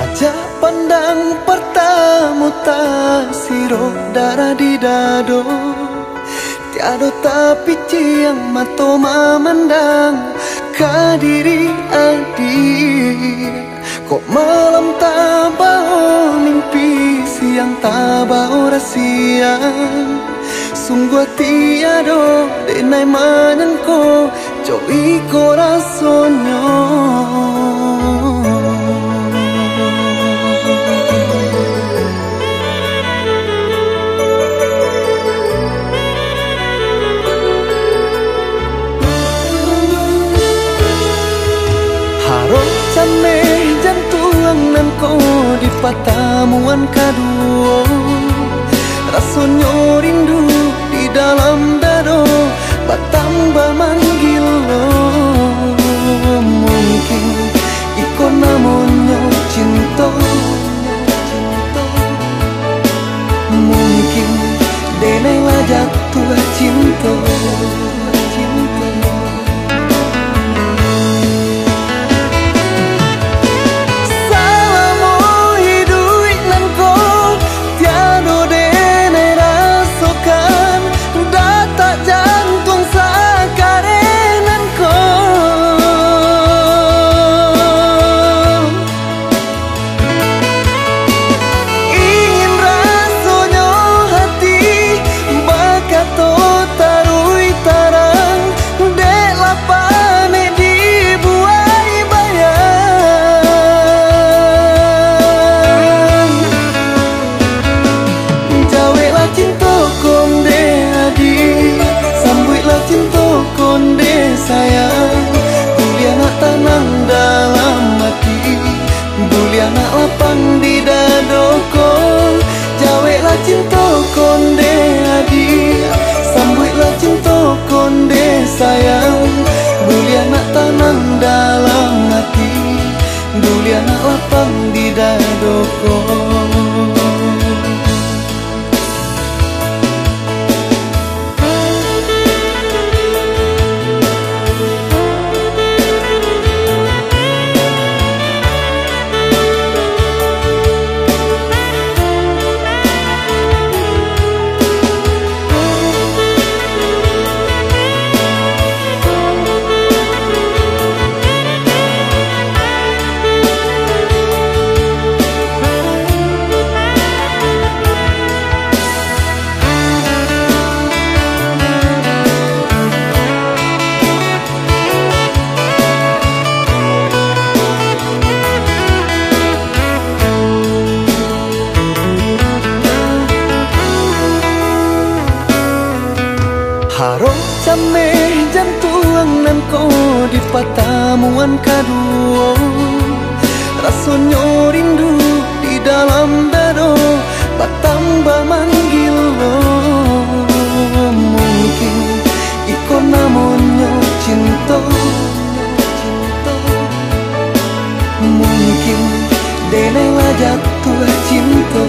Aja pandang pertama tak sirok darah di dado, tiada tapi ciang mato memandang kadiri adik. Kok malam tak bau mimpi, siang tak bau rahasia. Sungguh tiada denai manangko cowi corazonya. Same jantung nan ko di pertemuan kedua, rasanya rindu di dalam dado bertambah manggil lo. Mungkin iko namanya cinta, mungkin denai lah jatuh cinta. Sayang, kuliah nak tanang dalam hati, kuliah nak lapang di dadoko. Jaweklah cinta konde adik, sambutlah cinta konde sayang. Kuliah nak tanang dalam hati, kuliah nak lapang di dadoko. Harap same jantung nan ko di pertemuan kedua, rasanya rindu di dalam dado bertambah manggil lo. Mungkin iko namanya cinta, mungkin denai lah jatuh cinta.